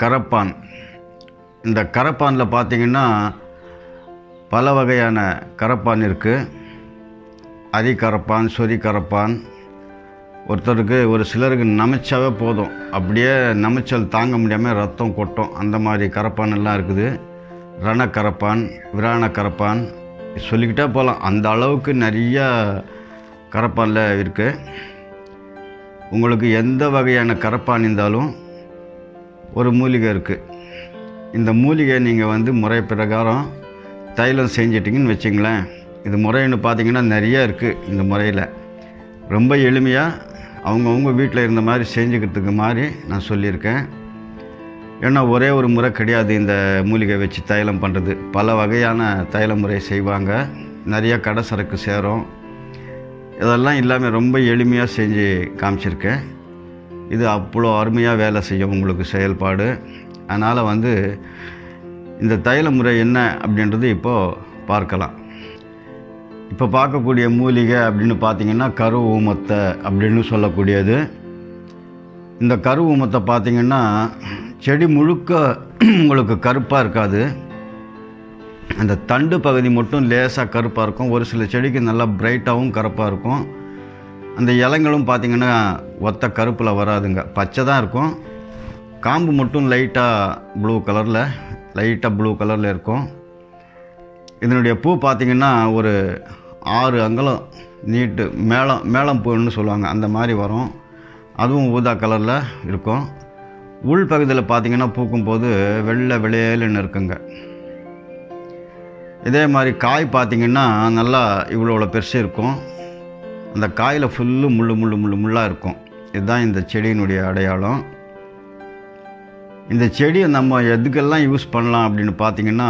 கரப்பான். இந்த கரப்பானில் பார்த்திங்கன்னா பல வகையான கரப்பான் இருக்குது. அரிக்கரப்பான், சொறி கரப்பான். ஒருத்தருக்கு ஒரு சிலருக்கு நமைச்சாவே போதும், அப்படியே நமைச்சல் தாங்க முடியாமல் ரத்தம் கொட்டும். அந்த மாதிரி கரப்பான் எல்லாம் இருக்குது. ரணக்கரப்பான், விராண கரப்பான், சொல்லிக்கிட்டே போகலாம். அந்த அளவுக்கு நிறையா கரப்பானில் இருக்குது. உங்களுக்கு எந்த வகையான கரப்பான் இருந்தாலும் ஒரு மூலிகை இருக்குது. இந்த மூலிகை நீங்கள் முறை பிரகாரம் தைலம் செஞ்சிட்டிங்கன்னு வச்சிங்களேன். இது முறைன்னு பார்த்தீங்கன்னா நிறையா இருக்குது. இந்த முறையில் ரொம்ப எளிமையாக அவங்கவுங்க வீட்டில் இருந்த மாதிரி செஞ்சுக்கிறதுக்கு மாதிரி நான் சொல்லியிருக்கேன். ஏன்னா ஒரே ஒரு முறை கிடையாது இந்த மூலிகை வச்சு தைலம் பண்ணுறது. பல வகையான தைல முறை செய்வாங்க. நிறைய கடை சரக்கு சேரும். இதெல்லாம் இல்லாமல் ரொம்ப எளிமையாக செஞ்சு காமிச்சிருக்கேன். இது அவ்வளோ அருமையாக வேலை செய்யும் உங்களுக்கு செயல்பாடு. அதனால் இந்த தைல முறை என்ன அப்படின்றது இப்போது பார்க்கலாம். இப்போ பார்க்கக்கூடிய மூலிகை அப்படின்னு பார்த்திங்கன்னா கரு ஊமத்தை அப்படின்னு சொல்லக்கூடியது. இந்த கரு ஊமத்தை பார்த்திங்கன்னா செடி முழுக்க உங்களுக்கு கருப்பாக இருக்காது. அந்த தண்டு பகுதி மட்டும் லேசாக கருப்பாக இருக்கும். ஒரு சில செடிக்கு நல்லா பிரைட்டாகவும் கருப்பாக இருக்கும். அந்த இலைங்களும் பார்த்திங்கன்னா ஒத்த கருப்பில் வராதுங்க, பச்சை தான் இருக்கும். காம்பு மட்டும் லைட்டாக ப்ளூ கலரில் இருக்கும். இதனுடைய பூ பார்த்திங்கன்னா ஒரு 6 அங்குலம் நீட்டு மேளம் பூன்னு சொல்லுவாங்க, அந்த மாதிரி வரும். அதுவும் ஊதா கலரில் இருக்கும். உள் பகுதியில் பார்த்திங்கன்னா பூக்கும்போது வெள்ளை வெளியேலுன்னு இருக்குங்க. இதே மாதிரி காய் பார்த்திங்கன்னா நல்லா இவ்வளோ பெருசு இருக்கும். அந்த காயில் ஃபுல்லு முள்ளாக இருக்கும். இதுதான் இந்த செடியினுடைய அடையாளம். இந்த செடியை நம்ம எதுக்கெல்லாம் யூஸ் பண்ணலாம் அப்படின்னு பார்த்திங்கன்னா,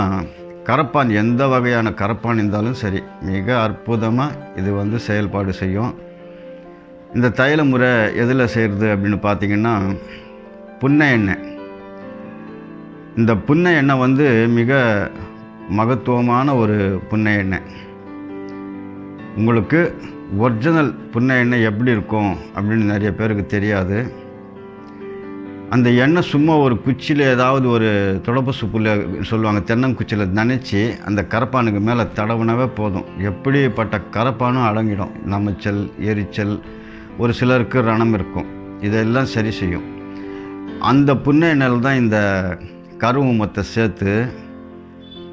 கரப்பான் எந்த வகையான கரப்பான் இருந்தாலும் சரி, மிக அற்புதமாக இது செயல்பாடு செய்யும். இந்த தைல முறை எதில் செய்கிறது அப்படின்னு பார்த்திங்கன்னா, புன்னை எண்ணெய். இந்த புன்னை எண்ணெய் மிக மகத்துவமான ஒரு புன்னை எண்ணெய். உங்களுக்கு ஒரிஜினல் புன்னை எண்ணெய் எப்படி இருக்கும் அப்படின்னு நிறைய பேருக்கு தெரியாது. அந்த எண்ணெய் சும்மா ஒரு குச்சியில் ஏதாவது ஒரு தொடப்பசு புல்ல சொல்லுவாங்க, தென்னங்குச்சியில் நனைச்சி அந்த கரப்பானுக்கு மேலே தடவுனாவே போதும். எப்படிப்பட்ட கரப்பானும் அடங்கிடும். நமைச்சல், எரிச்சல், ஒரு சிலருக்கு ரணம் இருக்கும், இதெல்லாம் சரி செய்யும். அந்த புன்னை எண்ணெயில் தான் இந்த கருவூமத்தை சேர்த்து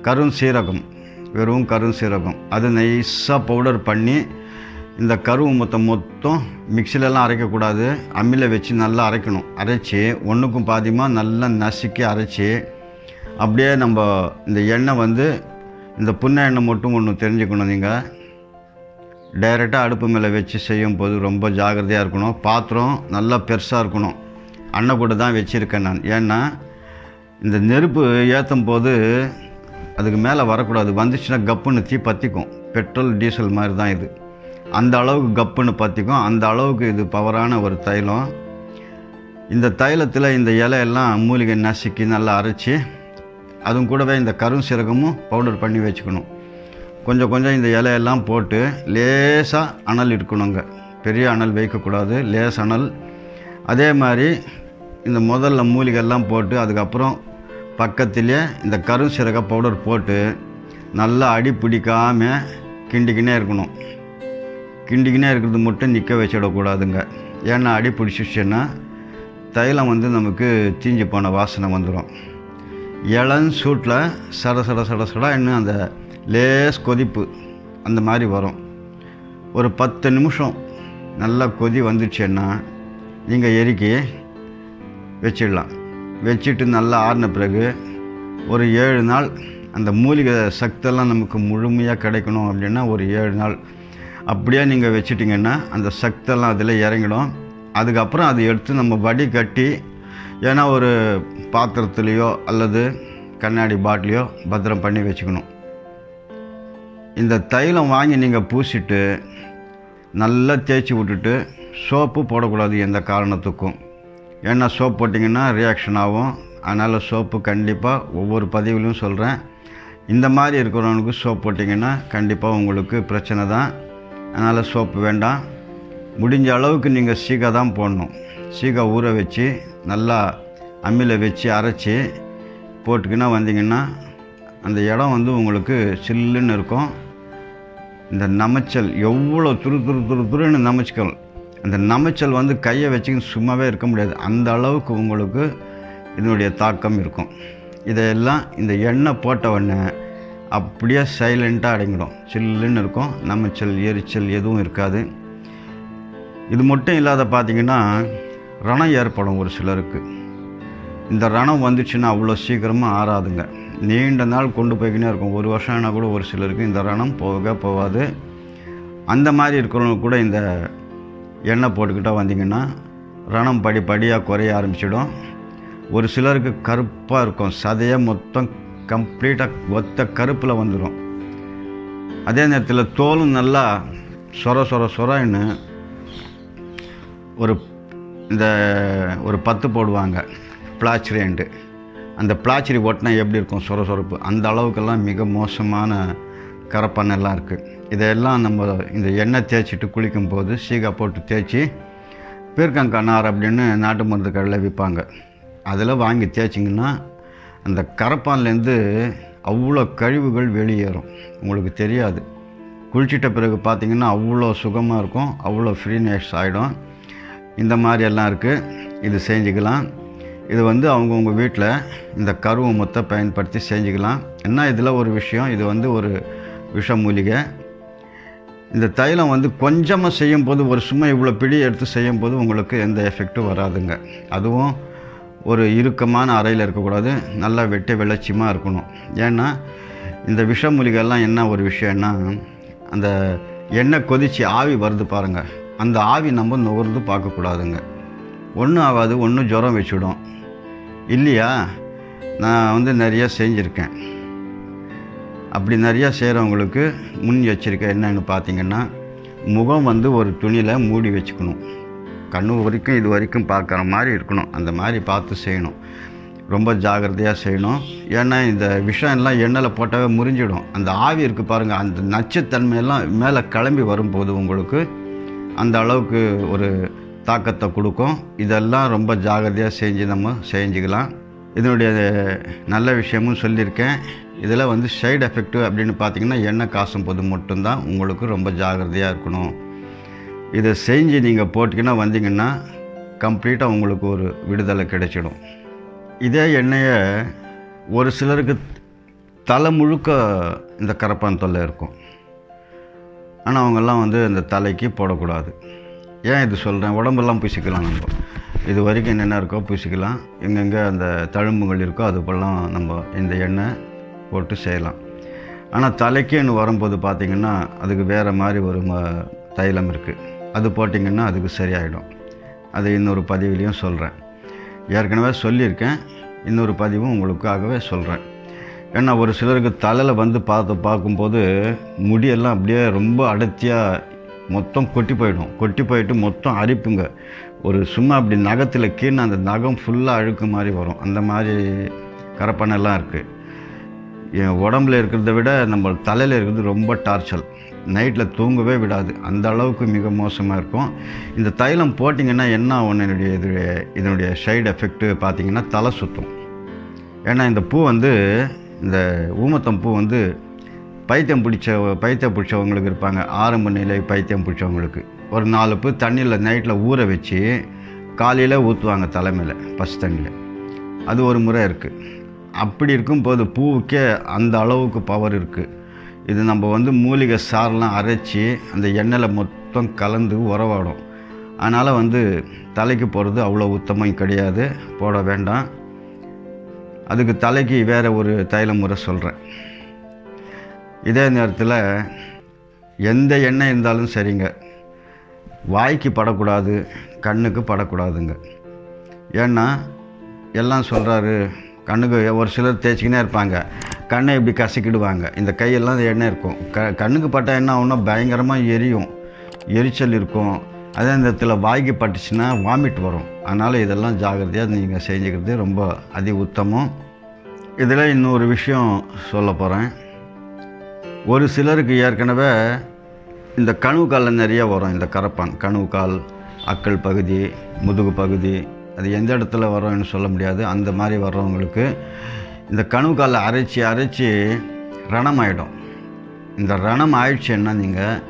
கருஞ்சீரகம், வெறும் கருஞ்சீரகம், அது நைஸாக பவுடர் பண்ணி இந்த கருவூமத்தை மொத்தம் மிக்சிலெலாம் அரைக்கக்கூடாது, அம்மியில் வச்சு நல்லா அரைக்கணும். அரைச்சி ஒன்றுக்கும் பாதியமாக நல்லா நசுக்கி அரைச்சி அப்படியே நம்ம இந்த எண்ணெய் இந்த புன்னை எண்ணெய் மட்டும் ஒன்று தெரிஞ்சுக்கணும். நீங்கள் டைரெக்டாக அடுப்பு மேலே வச்சு செய்யும் போது ரொம்ப ஜாகிரதையாக இருக்கணும். பாத்திரம் நல்லா பெருசாக இருக்கணும். அன்னை கூட தான் வச்சுருக்கேன் நான். ஏன்னா இந்த நெருப்பு ஏற்றும் போது அதுக்கு மேலே வரக்கூடாது. வந்துச்சுன்னா கப்புன்னு தீ பற்றிக்கும். பெட்ரோல் டீசல் மாதிரி தான் இது. அந்த அளவுக்கு கப்புன்னு பற்றிக்கும். அந்த அளவுக்கு இது பவரான ஒரு தைலம். இந்த தைலத்தில் இந்த இலையெல்லாம் மூலிகை நசுக்கி நல்லா அரைச்சி, அதுவும் கூடவே இந்த கருஞ்சீரகமும் பவுடர் பண்ணி வச்சுக்கணும். கொஞ்சம் இந்த இலையெல்லாம் போட்டு லேசாக அனல் இருக்கணுங்க. பெரிய அனல் வைக்கக்கூடாது, லேஸ் அனல். அதே மாதிரி இந்த முதல்ல மூலிகைலாம் போட்டு அதுக்கப்புறம் பக்கத்திலே இந்த கருஞ்சீரக பவுடர் போட்டு நல்லா அடி பிடிக்காமல் கிண்டிக்கினே இருக்கணும். கிண்டிக்கினே இருக்கிறது மட்டும் நிற்க வச்சிடக்கூடாதுங்க. ஏன்னா அடி பிடிச்சிச்சுன்னா தைலம் நமக்கு தீஞ்சு போன வாசனை வந்துடும். இளம் சூட்டில் சட இன்னும் அந்த லேஸ் கொதிப்பு அந்த மாதிரி வரும். ஒரு 10 நிமிஷம் நல்லா கொதி வந்துடுச்சுன்னா நீங்கள் எரிக்கி வச்சிடலாம். வச்சுட்டு நல்லா ஆறின பிறகு ஒரு 7 நாள் அந்த மூலிகை சக்தியெல்லாம் நமக்கு முழுமையாக கிடைக்கணும் அப்படின்னா ஒரு 7 நாள் அப்படியே நீங்கள் வச்சிட்டிங்கன்னா அந்த சக்தியெல்லாம் அதில் இறங்கிடும். அதுக்கப்புறம் அதை எடுத்து நம்ம வடிகட்டி, ஏன்னா ஒரு பாத்திரத்துலேயோ அல்லது கண்ணாடி பாட்டிலையோ பத்திரம் பண்ணி வச்சுக்கணும். இந்த தைலம் வாங்கி நீங்கள் பூசிட்டு நல்லா தேய்ச்சி விட்டுட்டு சோப்பு போடக்கூடாது எந்த காரணத்துக்கும். ஏன்னா சோப்பு போட்டிங்கன்னா ரியாக்ஷன் ஆகும். அதனால் சோப்பு கண்டிப்பாக ஒவ்வொரு பதிவிலையும் சொல்கிறேன். இந்த மாதிரி இருக்கிறவனுக்கு சோப்பு போட்டிங்கன்னா கண்டிப்பாக உங்களுக்கு பிரச்சனை தான். அதனால் சோப்பு வேண்டாம். முடிஞ்ச அளவுக்கு நீங்கள் சீகா தான் போடணும். சீகா ஊற வச்சு நல்லா அம்மியில் வச்சு அரைச்சி போட்டுக்கினா வந்தீங்கன்னா அந்த இடம் வந்து உங்களுக்கு சில்லுன்னு இருக்கும். இந்த நமைச்சல் எவ்வளோ துருன்னு நமைச்சிக்கல், அந்த நமைச்சல் வந்து கையை வச்சுக்கின்னு சும்மாவே இருக்க முடியாது. அந்த அளவுக்கு உங்களுக்கு இதனுடைய தாக்கம் இருக்கும். இதையெல்லாம் இந்த எண்ணெய் போட்ட உடனே அப்படியே சைலண்ட்டாக அடங்கிடும், சில்லுன்னு இருக்கும். நமைச்சல் எரிச்சல் எதுவும் இருக்காது. இது மட்டும் இல்லாத பார்த்திங்கன்னா ரணம் ஏற்படும் ஒரு சிலருக்கு. இந்த ரணம் வந்துச்சுன்னா அவ்வளோ சீக்கிரமாக ஆறாதுங்க, நீண்ட நாள் கொண்டு போய்க்கினே இருக்கும். 1 வருஷம் ஆனால் கூட ஒரு சிலருக்கு இந்த ரணம் போகாது. அந்த மாதிரி இருக்கிறவங்க கூட இந்த எண்ணெய் போட்டுக்கிட்டே வந்தீங்கன்னா ரணம் படிப்படியாக குறைய ஆரம்பிச்சிடும். ஒரு சிலருக்கு கருப்பாக இருக்கும், சதையை மொத்தம் கம்ப்ளீட்டாக ஒத்த கருப்பில் வந்துடும். அதே நேரத்தில் தோலும் நல்லா சொரன்னு ஒரு 10 போடுவாங்க பிளாச்சரின்ட்டு. அந்த பிளாச்சரி ஒட்டினா எப்படி இருக்கும் சொரப்பு, அந்த அளவுக்கெல்லாம் மிக மோசமான கரப்பானெல்லாம் இருக்குது. இதையெல்லாம் நம்ம இந்த எண்ணெய் தேய்ச்சிட்டு குளிக்கும்போது சீகா போட்டு தேய்ச்சி பீர்க்கங்காய் அப்படின்னு நாட்டு மருந்து கடையில் விற்பாங்க, அதில் வாங்கி தேய்ச்சிங்கன்னா அந்த கரப்பான்லேருந்து அவ்வளோ கழிவுகள் வெளியேறும். உங்களுக்கு தெரியாது. குளிச்சிட்ட பிறகு பார்த்திங்கன்னா அவ்வளோ சுகமாக இருக்கும், அவ்வளோ ஃப்ரீனஸ் ஆகிடும். இந்த மாதிரி எல்லாம் இருக்குது. இது செஞ்சுக்கலாம். இது வந்து அவங்கவுங்க வீட்டில் இந்த கருவமத்தை பயன்படுத்தி செஞ்சுக்கலாம். என்ன இதில் ஒரு விஷயம், இது வந்து ஒரு விஷ மூலிகை. இந்த தைலம் வந்து கொஞ்சமாக செய்யும்போது, ஒரு சும்மா இவ்வளோ பிடி எடுத்து செய்யும்போது உங்களுக்கு எந்த எஃபெக்ட்டும் வராதுங்க. அதுவும் ஒரு இறுக்கமான அறையில் இருக்கக்கூடாது, நல்லா வெட்டி வெளிச்சமாக இருக்கணும். ஏன்னா இந்த விஷ மூலிகைலாம் என்ன ஒரு விஷயம்னா, அந்த எண்ணெய் கொதித்து ஆவி வருது பாருங்கள், அந்த ஆவி நம்ம நுகர்ந்து பார்க்கக்கூடாதுங்க. ஒன்றும் ஆகாது, ஒன்றும் ஜுரம் வச்சுடும் இல்லையா. நான் வந்து நிறையா செஞ்சுருக்கேன். அப்படி நிறையா செய்கிறவங்களுக்கு முன் எச்சரிக்கை என்னன்னு பார்த்தீங்கன்னா, முகம் வந்து ஒரு துணியில் மூடி வச்சுக்கணும். கண்ணு வரைக்கும் இது வரைக்கும் பார்க்குற மாதிரி இருக்கணும், அந்த மாதிரி பார்த்து செய்யணும். ரொம்ப ஜாகிரதையாக செய்யணும். ஏன்னா இந்த விஷம் எல்லாம் எண்ணெயில் போட்டாவே முறிஞ்சிடும். அந்த ஆவி இருக்குது பாருங்கள், அந்த நச்சுத்தன்மையெல்லாம் மேலே கிளம்பி வரும்போது உங்களுக்கு அந்த அளவுக்கு ஒரு தாக்கத்தை கொடுக்கும். இதெல்லாம் ரொம்ப ஜாகிரதையாக செஞ்சு நம்ம செஞ்சுக்கலாம். இதனுடைய நல்ல விஷயமும் சொல்லியிருக்கேன். இதில் வந்து சைடு எஃபெக்ட் அப்படின்னு பார்த்திங்கன்னா எண்ணெய் காசும் போது மட்டும்தான் உங்களுக்கு ரொம்ப ஜாகிரதையாக இருக்கணும். இதை செஞ்சு நீங்கள் போட்டிங்கன்னா வந்தீங்கன்னா கம்ப்ளீட்டாக உங்களுக்கு ஒரு விடுதலை கிடைச்சிடும். இதே எண்ணெயை ஒரு சிலருக்கு தலை முழுக்க இந்த கரப்பான் தொல்லை இருக்கும். ஆனால் அவங்கெல்லாம் வந்து இந்த தலைக்கு போடக்கூடாது. ஏன் இது சொல்கிறேன், உடம்பெல்லாம் பூசிக்கலாம். நம்ம இது வரைக்கும் என்னென்ன இருக்கோ பூசிக்கலாம். எங்கெங்கே அந்த தழும்புகள் இருக்கோ அது போலாம் நம்ம இந்த எண்ணெய் போட்டு செய்யலாம். ஆனால் தலைக்குன்னு வரும்போது பார்த்திங்கன்னா அதுக்கு வேறு மாதிரி ஒரு தைலம் இருக்குது, அது போட்டிங்கன்னா அதுக்கு சரியாயிடும். அது இன்னொரு பதிவிலையும் சொல்கிறேன். ஏற்கனவே சொல்லியிருக்கேன், இன்னொரு பதிவும் உங்களுக்காகவே சொல்கிறேன். ஏன்னா ஒரு சிலருக்கு தலையில் வந்து பார்க்கும்போது முடியெல்லாம் அப்படியே ரொம்ப அடர்த்தியாக மொத்தம் கொட்டி போயிட்டு மொத்தம் அரிப்புங்க. ஒரு சும்மா அப்படி நகத்தில் கீழே அந்த நகம் ஃபுல்லாக அழுக்கு மாதிரி வரும். அந்த மாதிரி கரப்பானெல்லாம் இருக்குது. என் உடம்புல இருக்கிறத விட நம்ம தலையில் இருக்கிறது ரொம்ப டார்ச்சல், நைட்டில் தூங்கவே விடாது, அந்த அளவுக்கு மிக மோசமாக இருக்கும். இந்த தைலம் போட்டிங்கன்னா என்ன ஆகும், இதனுடைய சைடு எஃபெக்ட்டு பார்த்திங்கன்னா தலை சுற்றும். ஏன்னா இந்த பூ வந்து, இந்த ஊமத்தம் பூ வந்து பைத்தியம் பிடிச்சவங்களுக்கு இருப்பாங்க, ஆரம்ப நிலை பைத்தியம் பிடிச்சவங்களுக்கு ஒரு 4 பூ தண்ணியில் நைட்டில் ஊற வச்சு காலையில் ஊற்றுவாங்க தலைமையில் பசு தண்ணியில். அது ஒரு முறை இருக்குது. அப்படி இருக்கும்போது பூவுக்கே அந்த அளவுக்கு பவர் இருக்குது. இது நம்ம வந்து மூலிகை சாரெலாம் அரைச்சி அந்த எண்ணெயில் மொத்தம் கலந்து உறவாடும். அதனால் வந்து தலைக்கு போடுறது அவ்வளோ உத்தமம் கிடையாது, போட வேண்டாம். அதுக்கு தலைக்கு வேறு ஒரு தைல முறை சொல்கிறேன். இதே நேரத்தில் எந்த எண்ணெய் இருந்தாலும் சரிங்க, வாய்க்கு படக்கூடாது, கண்ணுக்கு படக்கூடாதுங்க. ஏன்னா எல்லாம் சொல்கிறாரு, கண்ணுக்கு ஒரு சிலர் தேய்ச்சிக்கினே இருப்பாங்க, கண்ணை இப்படி கசக்கிடுவாங்க. இந்த கையெல்லாம் எண்ணெய் இருக்கும், கண்ணுக்கு பட்டால் என்ன ஆகும்னா பயங்கரமாக எரியும், எரிச்சல் இருக்கும். அதே நேரத்தில் வாய்க்கு பட்டுச்சுன்னா வாமிட் வரும். அதனால் இதெல்லாம் ஜாகிரதையாக நீங்கள் செஞ்சுக்கிறது ரொம்ப அதி உத்தமம். இதில் இன்னொரு விஷயம் சொல்ல போகிறேன். ஒரு சிலருக்கு ஏற்கனவே இந்த கணுவு காலில் நிறைய வரும் இந்த கரப்பான். கணுவு கால், அக்கல் பகுதி, முதுகு பகுதி, அது எந்த இடத்துல வரோன்னு சொல்ல முடியாது. அந்த மாதிரி வர்றவங்களுக்கு இந்த கணுக்காலை அரைச்சி ரணம் ஆகிடும். இந்த ரணம் ஆயிடுச்சுன்னா நீங்கள்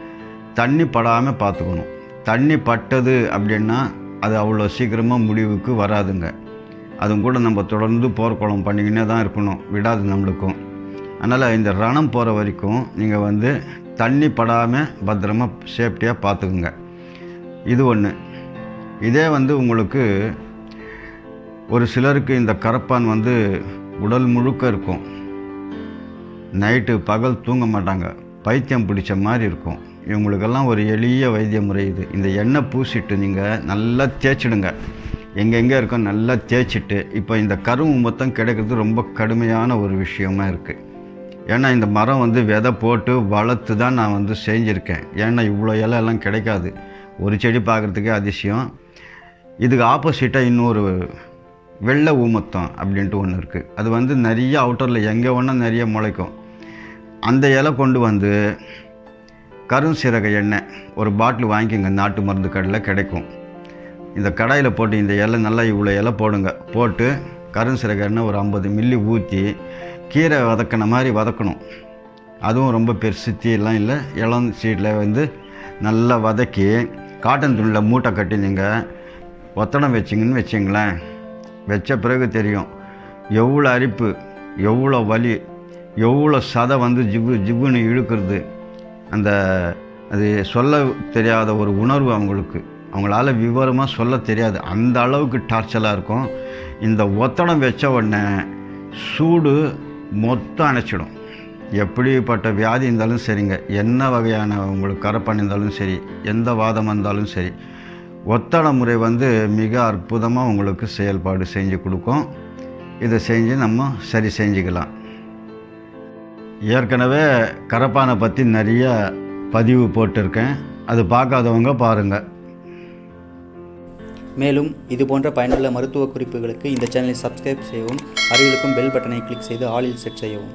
தண்ணி படாமல் பார்த்துக்கணும். தண்ணி பட்டது அப்படின்னா அது அவ்வளோ சீக்கிரமாக முடிவுக்கு வராதுங்க. அதுவும் கூட நம்ம தொடர்ந்து போர்க்குளம் பண்ணிக்கினே தான் இருக்கணும், விடாது நம்மளுக்கும். அதனால் இந்த ரணம் போகிற வரைக்கும் நீங்கள் தண்ணி படாமல் பத்திரமா சேஃப்டியாக பார்த்துக்குங்க. இது ஒன்று. இதே உங்களுக்கு ஒரு சிலருக்கு இந்த கரப்பான் உடல் முழுக்க இருக்கும். நைட்டு பகல் தூங்க மாட்டாங்க, பைத்தியம் பிடிச்ச மாதிரி இருக்கும். இவங்களுக்கெல்லாம் ஒரு எளிய வைத்திய முறை இது. இந்த எண்ணெய் பூசிட்டு நீங்கள் நல்லா தேய்ச்சிடுங்க. எங்கெங்கே இருக்கோ நல்லா தேய்ச்சிட்டு, இப்போ இந்த கரும்பு மொத்தம் கிடைக்கிறது ரொம்ப கடுமையான ஒரு விஷயமா இருக்குது. ஏன்னா இந்த மரம் விதை போட்டு வளர்த்து தான் நான் செஞ்சுருக்கேன். ஏன்னா இவ்வளோ இலையெல்லாம் கிடைக்காது. ஒரு செடி பார்க்குறதுக்கே அதிசயம். இதுக்கு ஆப்போசிட்டாக இன்னொரு வெள்ளை ஊமத்தம் அப்படின்ட்டு ஒன்று இருக்குது. அது நிறைய அவுட்டரில் எங்கே ஒன்றா நிறைய முளைக்கும். அந்த இலை கொண்டு கருஞ்சீரக எண்ணெய் ஒரு பாட்டில் வாங்கிக்கோங்க. நாட்டு மருந்து கடையில் கிடைக்கும். இந்த கடாயில் போட்டு இந்த இலை நல்லா இவ்வளோ இலை போடுங்க. போட்டு கருஞ்சீரக எண்ணெய் ஒரு 50 மில்லி ஊற்றி கீரை வதக்கின மாதிரி வதக்கணும். அதுவும் ரொம்ப பெருசு தீயெல்லாம் இல்லை, இளம் சீடில் நல்லா வதக்கி காட்டன் துணியில் மூட்டை கட்டி நீங்கள் ஒத்தடம் வச்சிங்கன்னு வச்சிங்களேன். வச்ச பிறகு தெரியும் எவ்வளோ அரிப்பு, எவ்வளோ வலி, எவ்வளோ சதை ஜிவ்வுன்னு இழுக்கிறது. அது சொல்ல தெரியாத ஒரு உணர்வு அவங்களால விவரமாக சொல்ல தெரியாது. அந்த அளவுக்கு டார்ச்சலாக இருக்கும். இந்த ஒத்தடம் வச்ச உடனே சூடு மொத்தம் அணைச்சிடும். எப்படிப்பட்ட வியாதி இருந்தாலும் சரிங்க, என்ன வகையான உங்களுக்கு கரப்பான் இருந்தாலும் சரி, எந்த வாதம் இருந்தாலும் சரி, ஒத்தட முறை மிக அற்புதமாக உங்களுக்கு செயல்பாடு செஞ்சு கொடுக்கும். இதை செஞ்சு நம்ம சரி செஞ்சுக்கலாம். ஏற்கனவே கரப்பானை பற்றி நிறைய பதிவு போட்டிருக்கேன், அது பார்க்காதவங்க பாருங்கள். மேலும் இது போன்ற பயனுள்ள மருத்துவ குறிப்புகளுக்கு இந்த சேனலை சப்ஸ்கிரைப் செய்யவும், அருகிலுக்கும் பெல் பட்டனை கிளிக் செய்து ஆலில் செட் செய்யவும்.